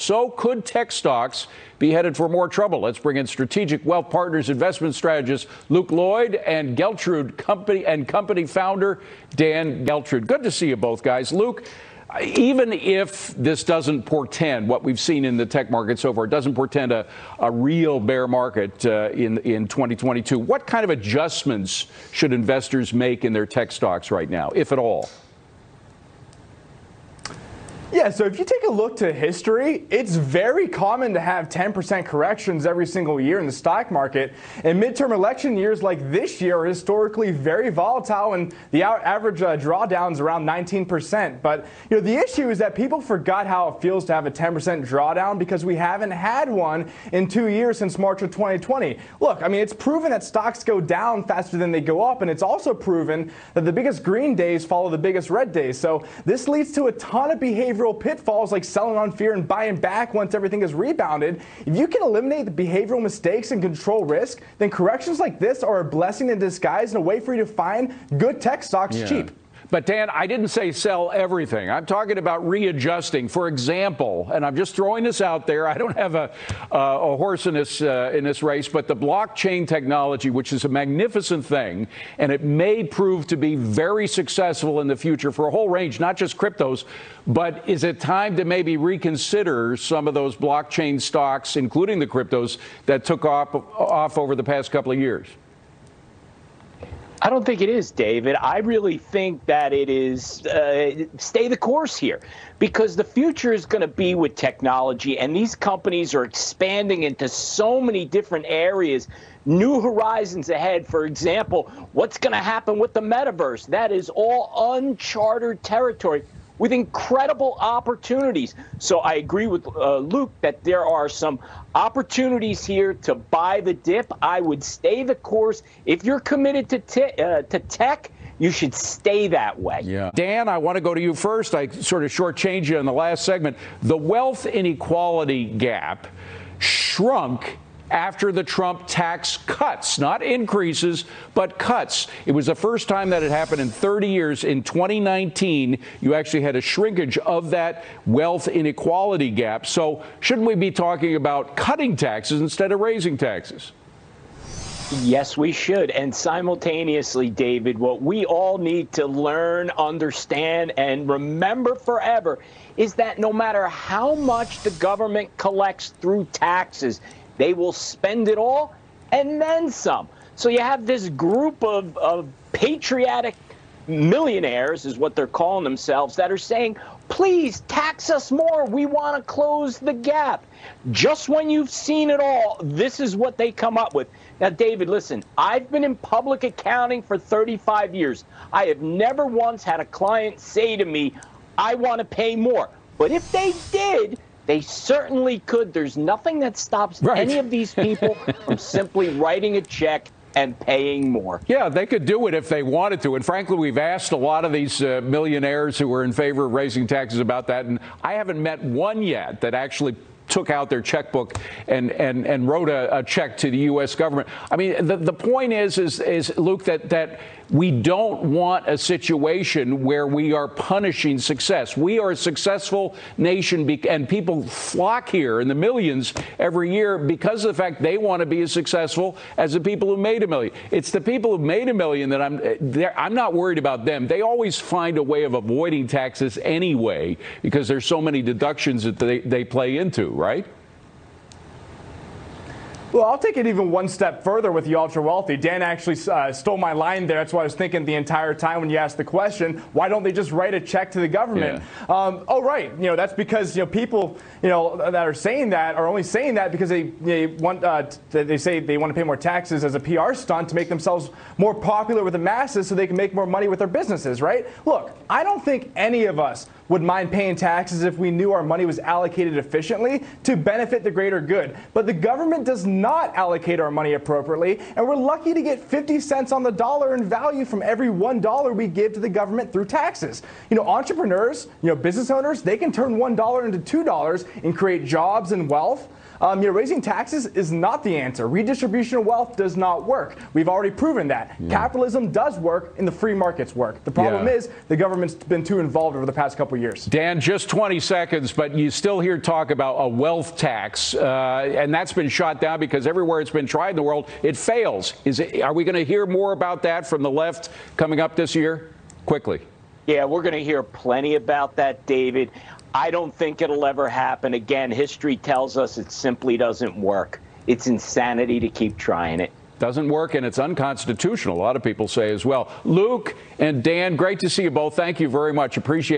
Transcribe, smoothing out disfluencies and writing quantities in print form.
So could tech stocks be headed for more trouble? Let's bring in Strategic Wealth Partners investment strategist Luke Lloyd and Geltrude company founder Dan Geltrude. Good to see you both, guys. Luke, even if this doesn't portend what we've seen in the tech market so far, it doesn't portend a real bear market in 2022, what kind of adjustments should investors make in their tech stocks right now, if at all? Yeah, so if you take a look to history, it's very common to have 10% corrections every single year in the stock market. And midterm election years like this year are historically very volatile, and the average drawdown is around 19%. But the issue is that people forgot how it feels to have a 10% drawdown because we haven't had one in 2 years since March of 2020. Look, I mean, it's proven that stocks go down faster than they go up, and it's also proven that the biggest green days follow the biggest red days. So this leads to a ton of behavioral pitfalls like selling on fear and buying back once everything is rebounded. If you can eliminate the behavioral mistakes and control risk, then corrections like this are a blessing in disguise and a way for you to find good tech stocks cheap. But Dan, I didn't say sell everything. I'm talking about readjusting. For example, and I'm just throwing this out there, I don't have a horse in this race, but the blockchain technology, which is a magnificent thing, and it may prove to be very successful in the future for a whole range, not just cryptos, but is it time to maybe reconsider some of those blockchain stocks, including the cryptos, that took off over the past couple of years? I don't think it is, David. I really think that it is stay the course here, because the future is going to be with technology, and these companies are expanding into so many different areas, new horizons ahead. For example, what's going to happen with the metaverse? That is all uncharted territory with incredible opportunities. So I agree with Luke that there are some opportunities here to buy the dip. I would stay the course. If you're committed to tech, you should stay that way. Yeah. Dan, I want to go to you first. I sort of shortchanged you in the last segment. The wealth inequality gap shrunk after the Trump tax cuts, not increases, but cuts. It was the first time that had happened in 30 years. In 2019, you actually had a shrinkage of that wealth inequality gap. So shouldn't we be talking about cutting taxes instead of raising taxes? Yes, we should. And simultaneously, David, what we all need to learn, understand, and remember forever is that no matter how much the government collects through taxes, they will spend it all and then some. So you have this group of patriotic millionaires, is what they're calling themselves, that are saying, please tax us more. We want to close the gap. Just when you've seen it all, this is what they come up with. Now, David, listen, I've been in public accounting for 35 years. I have never once had a client say to me, I want to pay more. But if they did, they certainly could. There's nothing that stops any of these people from simply writing a check and paying more. Yeah, they could do it if they wanted to. And frankly, we've asked a lot of these millionaires who are in favor of raising taxes about that. And I haven't met one yet that actually took out their checkbook and wrote a check to the U.S. government. I mean, the point is Luke, that we don't want a situation where we are punishing success. We are a successful nation, and people flock here in the millions every year because of the fact they want to be as successful as the people who made $1 million. It's the people who made $1 million that I'm not worried about them. They always find a way of avoiding taxes anyway because there's so many deductions that they play into, right? Well, I'll take it even one step further with the ultra wealthy. Dan actually stole my line there. That's what I was thinking the entire time when you asked the question. Why don't they just write a check to the government? Yeah. Oh, right. That's because people that are saying that are only saying that because they say they want to pay more taxes as a PR stunt to make themselves more popular with the masses so they can make more money with their businesses, right? Look, I don't think any of us would mind paying taxes if we knew our money was allocated efficiently to benefit the greater good. But the government does not allocate our money appropriately, and we're lucky to get 50 cents on the dollar in value from every $1 we give to the government through taxes. Entrepreneurs, business owners, they can turn $1 into $2 and create jobs and wealth. Raising taxes is not the answer. Redistribution of wealth does not work. We've already proven that. Capitalism does work and the free markets work. The problem is the government's been too involved over the past couple of years. Dan, just 20 seconds, but you still hear talk about a wealth tax, and that's been shot down because everywhere it's been tried in the world, it fails. Are we going to hear more about that from the left coming up this year? Quickly. Yeah, we're going to hear plenty about that, David. I don't think it'll ever happen. Again, history tells us it simply doesn't work. It's insanity to keep trying it. Doesn't work, and it's unconstitutional, a lot of people say as well. Luke and Dan, great to see you both. Thank you very much. Appreciate it.